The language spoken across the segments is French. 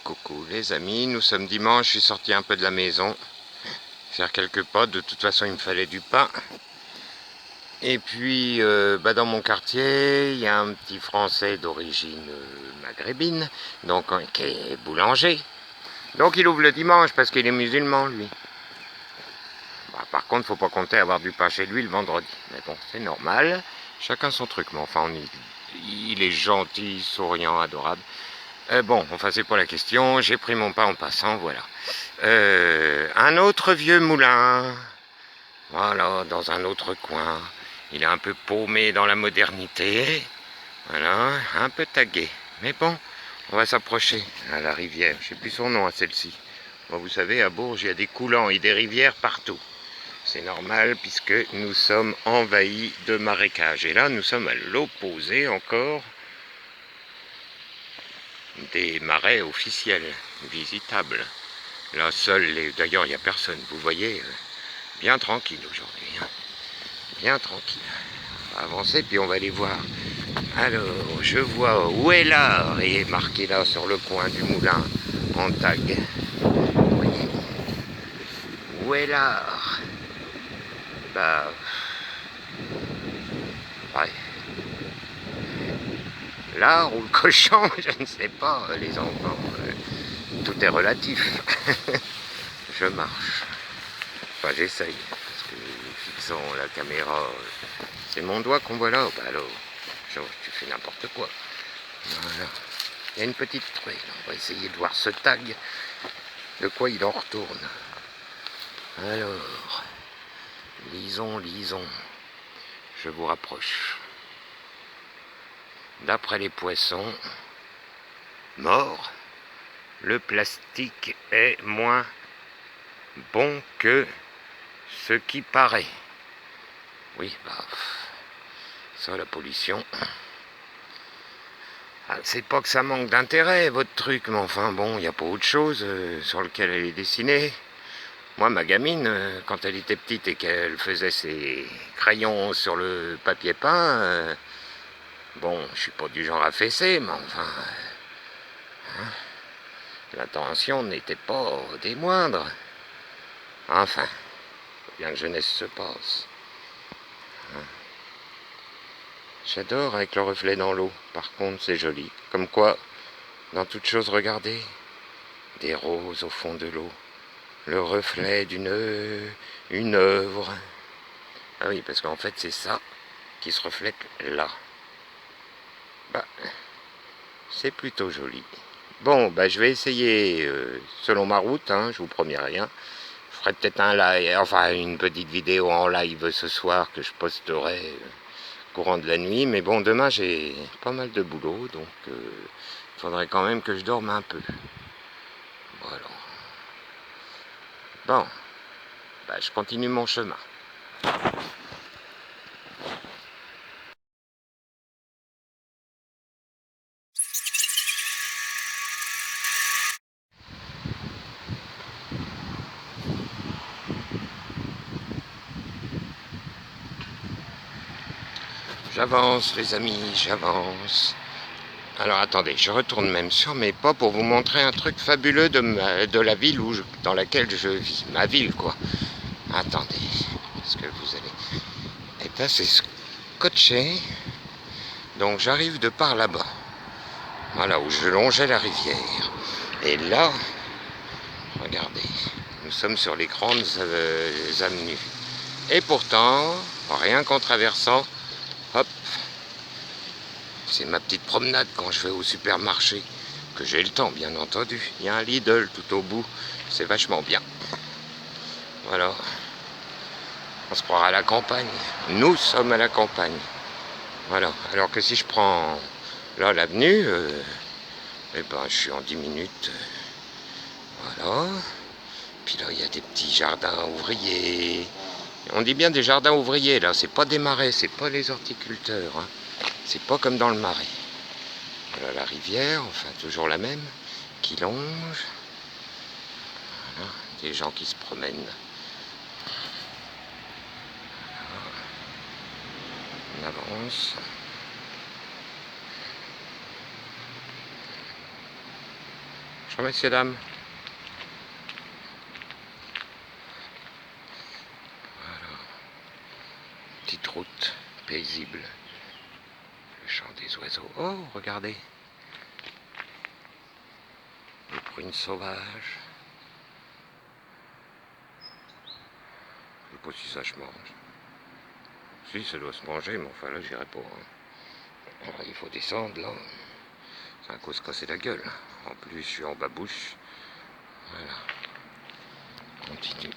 Coucou les amis, nous sommes dimanche, je suis sorti un peu de la maison, faire quelques pas, de toute façon il me fallait du pain. Et puis dans mon quartier, il y a un petit Français d'origine maghrébine, donc qui est boulanger. Donc il ouvre le dimanche parce qu'il est musulman lui. Par contre, faut pas compter avoir du pain chez lui le vendredi. Mais bon, c'est normal, chacun son truc. Mais enfin, il est gentil, souriant, adorable. Bon, enfin c'est pas la question, j'ai pris mon pain en passant, voilà. Un autre vieux moulin, voilà, dans un autre coin. Il est un peu paumé dans la modernité, voilà, un peu tagué. Mais bon, on va s'approcher à la rivière, je sais plus son nom à celle-ci. Bon, vous savez, à Bourges, il y a des coulants et des rivières partout. C'est normal puisque nous sommes envahis de marécages. Et là, nous sommes à l'opposé encore des marais officiels, visitables. Là, d'ailleurs, il n'y a personne. Vous voyez, bien tranquille aujourd'hui. Hein. Bien tranquille. On va avancer, puis on va aller voir. Alors, je vois où est l'art est marqué là sur le coin du moulin en tag. Oui. Où est l'art? Bah, ouais. L'art ou le cochon, je ne sais pas, les enfants. Tout est relatif. Je marche. Enfin, j'essaye. Parce que fixant la caméra, c'est mon doigt qu'on voit là. Bah alors, tu fais n'importe quoi. Voilà. Il y a une petite truelle. On va essayer de voir ce tag. De quoi il en retourne. Alors, lisons. Je vous rapproche. D'après les poissons morts, le plastique est moins bon que ce qui paraît. Oui, bah, ça, la pollution. Ah, c'est pas que ça manque d'intérêt, votre truc, mais enfin, bon, il n'y a pas autre chose sur lequel elle est dessinée. Moi, ma gamine, quand elle était petite et qu'elle faisait ses crayons sur le papier peint, bon, je suis pas du genre à fesser, mais enfin, hein, l'intention n'était pas des moindres. Enfin, bien que jeunesse se passe. Hein. J'adore avec le reflet dans l'eau. Par contre, c'est joli. Comme quoi, dans toute chose, regardez, des roses au fond de l'eau. Le reflet une œuvre. Ah oui, parce qu'en fait, c'est ça qui se reflète là. Bah, c'est plutôt joli. Bon, bah, je vais essayer, selon ma route, hein, je vous promets rien. Je ferai peut-être un live, enfin une petite vidéo en live ce soir que je posterai courant de la nuit. Mais bon, demain j'ai pas mal de boulot, donc il faudrait quand même que je dorme un peu. Voilà. Bon, bah, je continue mon chemin. J'avance les amis, j'avance. Alors attendez, je retourne même sur mes pas pour vous montrer un truc fabuleux de la ville dans laquelle je vis. Ma ville quoi. Attendez, parce que vous allez être assez scotché. Donc j'arrive de par là-bas. Voilà, où je longeais la rivière. Et là, regardez, nous sommes sur les grandes avenues. Et pourtant, rien qu'en traversant, hop, c'est ma petite promenade quand je vais au supermarché, que j'ai le temps bien entendu. Il y a un Lidl tout au bout, c'est vachement bien. Voilà, on se croira à la campagne. Nous sommes à la campagne. Voilà, alors que si je prends là l'avenue, eh ben je suis en 10 minutes. Voilà. Puis là, il y a des petits jardins ouvriers. On dit bien des jardins ouvriers, là. C'est pas des marais, c'est pas les horticulteurs. Hein. C'est pas comme dans le marais. Voilà la rivière, enfin toujours la même, qui longe. Voilà, des gens qui se promènent. Voilà. On avance. Bonjour messieurs, dames. Voilà. Petite route paisible. Le chant des oiseaux. Oh, regardez. Les prunes sauvages. Je sais pas si ça se mange. Si, ça doit se manger, mais enfin là, j'irai pas. Alors, il faut descendre là. C'est un coup se casser la gueule. En plus, je suis en babouche. Voilà. Continue.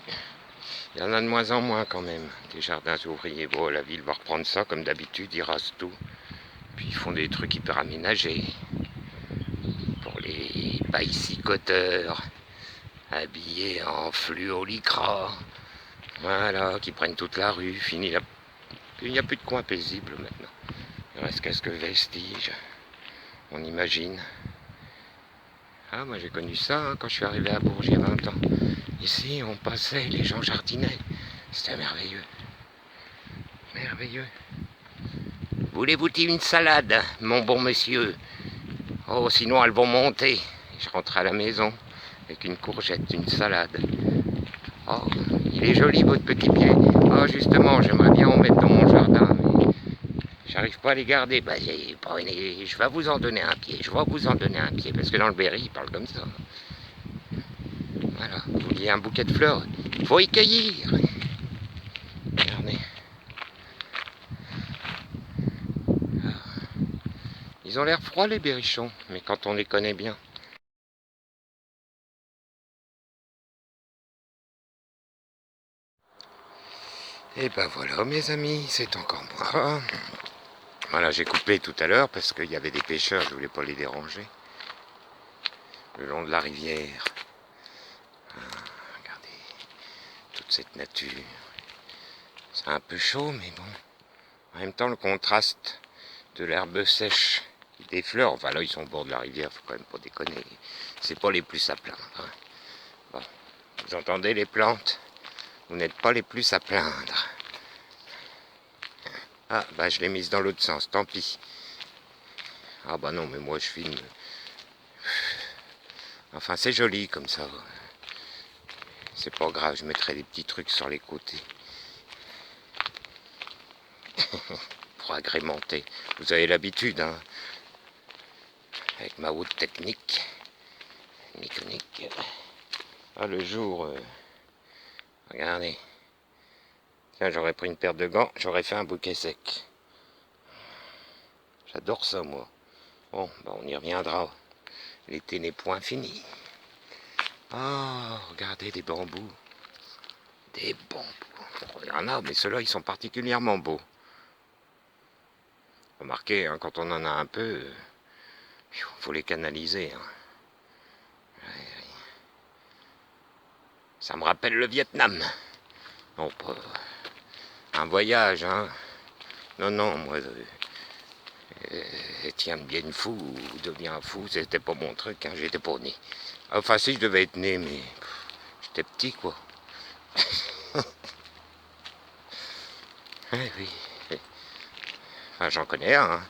Il y en a de moins en moins quand même, des jardins ouvriers. Bon, la ville va reprendre ça comme d'habitude, ils rasent tout. Puis ils font des trucs hyper aménagés. Pour les bicycoteurs, habillés en fluo lycra. Voilà, qui prennent toute la rue. Fini la... Il n'y a plus de coin paisible maintenant. Il reste quelques vestiges. On imagine. Ah, moi j'ai connu ça hein, quand je suis arrivé à Bourges il y a 20 ans. Ici, on passait, les gens jardinaient. C'était merveilleux. Merveilleux. Voulez-vous une salade, mon bon monsieur? Oh, sinon elles vont monter. Je rentre à la maison avec une courgette, une salade. Oh, il est joli votre petit pied. Oh, justement, j'aimerais bien en mettre dans mon jardin, mais j'arrive pas à les garder. Bah, je vais vous en donner un pied. Je vais vous en donner un pied, parce que dans le Berry, ils parlent comme ça. Voilà, vous vouliez un bouquet de fleurs, il faut y cueillir. Regardez. Ils ont l'air froids les berrichons, mais quand on les connaît bien. Et ben voilà mes amis, c'est encore moi. Voilà, j'ai coupé tout à l'heure parce qu'il y avait des pêcheurs, je voulais pas les déranger. Le long de la rivière. Regardez, toute cette nature. C'est un peu chaud, mais bon. En même temps, le contraste de l'herbe sèche, des fleurs, enfin là ils sont au bord de la rivière, faut quand même pas déconner. C'est pas les plus à plaindre. Hein. Bon, vous entendez les plantes? Vous n'êtes pas les plus à plaindre. Ah, bah je l'ai mise dans l'autre sens, tant pis. Ah bah non, mais moi je filme. Enfin, c'est joli comme ça. C'est pas grave, je mettrai des petits trucs sur les côtés. Pour agrémenter. Vous avez l'habitude, hein. Avec ma haute technique. Nique. Ah, le jour... regardez. Tiens, j'aurais pris une paire de gants, j'aurais fait un bouquet sec. J'adore ça, moi. Bon, bah on y reviendra. L'été n'est point fini. Ah, regardez des bambous. Des bambous. Il y en a, mais ceux-là, ils sont particulièrement beaux. Remarquez, hein, quand on en a un peu, faut les canaliser. Hein. Ça me rappelle le Vietnam. Bon, pas un voyage, hein. Non, moi, Etienne bien fou ou devient fou, c'était pas mon truc, hein, j'étais pas né. Enfin, si je devais être né, mais j'étais petit, quoi. Oui. Enfin, j'en connais un, hein.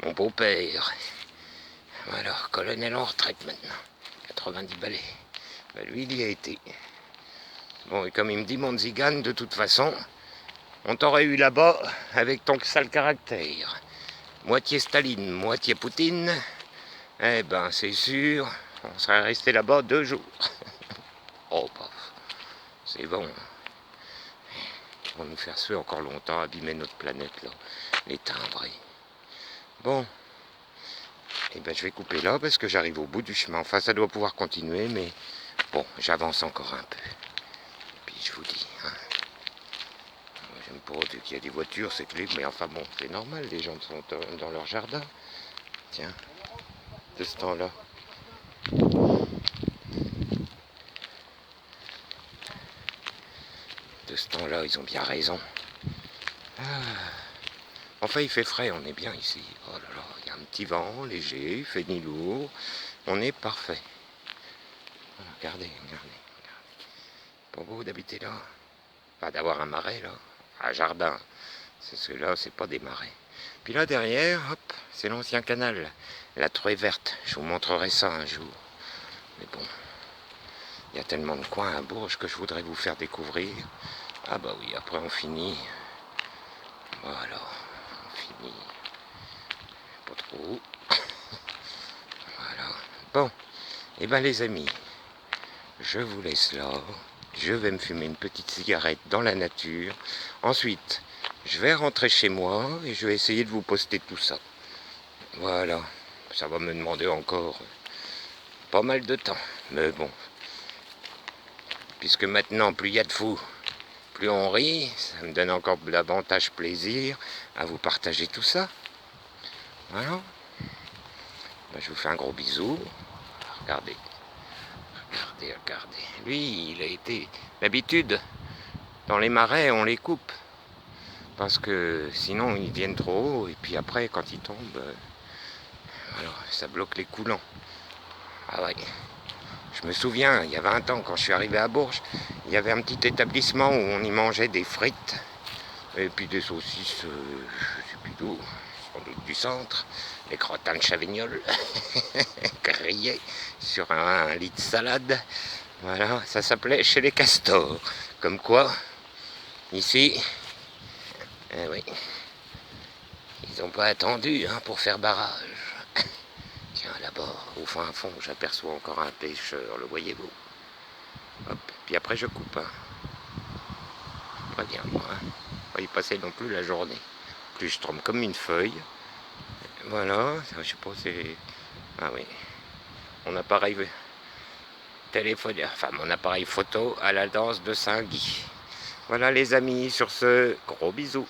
Mon beau-père. Voilà, colonel en retraite maintenant. 90 balais. Ben, lui, il y a été. Bon, et comme il me dit, mon zigane, de toute façon, on t'aurait eu là-bas avec ton sale caractère. Moitié Staline, moitié Poutine. Eh ben, c'est sûr, on serait resté là-bas 2 jours. Oh, bah, c'est bon. Ils vont nous faire suer encore longtemps, abîmer notre planète, là. Les timbrés. Bon. Eh ben, je vais couper là parce que j'arrive au bout du chemin. Enfin, ça doit pouvoir continuer, mais bon, j'avance encore un peu. Puis je vous dis, hein. J'aime pas vu qu'il y a des voitures, c'est clair, mais enfin bon, c'est normal, les gens sont dans leur jardin. Tiens, de ce temps-là. De ce temps-là, ils ont bien raison. Ah. Enfin, il fait frais, on est bien ici. Oh là là, il y a un petit vent léger, il fait ni lourd. On est parfait. Regardez. Pas beau d'habiter là. Pas d'avoir un marais là. Un jardin. C'est ceux-là, c'est pas des marais. Puis là derrière, hop, c'est l'ancien canal. La Troie verte. Je vous montrerai ça un jour. Mais bon, il y a tellement de coins à Bourges que je voudrais vous faire découvrir. Ah bah oui, après on finit. Voilà, on finit. Pas trop. Voilà. Bon, et ben les amis, je vous laisse là. Je vais me fumer une petite cigarette dans la nature. Ensuite, je vais rentrer chez moi et je vais essayer de vous poster tout ça. Voilà, ça va me demander encore pas mal de temps. Mais bon, puisque maintenant, plus il y a de fous, plus on rit, ça me donne encore davantage plaisir à vous partager tout ça. Voilà. Ben, je vous fais un gros bisou. Regardez, regardez, regardez. Lui, il a été... D'habitude, dans les marais, on les coupe. Parce que sinon, ils viennent trop haut. Et puis après, quand ils tombent, alors, ça bloque les coulants. Ah ouais. Je me souviens, il y a 20 ans, quand je suis arrivé à Bourges, il y avait un petit établissement où on y mangeait des frites et puis des saucisses, je sais plus d'où, sans doute du centre, des crottins de Chavignol grillés sur un lit de salade. Voilà, ça s'appelait Chez les Castors. Comme quoi, ici, oui, ils n'ont pas attendu pour faire barrage. Tiens, là-bas, au fin fond, j'aperçois encore un pêcheur, le voyez-vous? Hop, puis après je coupe. Pas bien, moi. Pas y passer non plus la journée. Plus je trempe comme une feuille. Voilà, je sais pas, c'est... Ah oui. Mon appareil téléphone, enfin mon appareil photo à la danse de Saint-Guy. Voilà les amis, sur ce, gros bisous.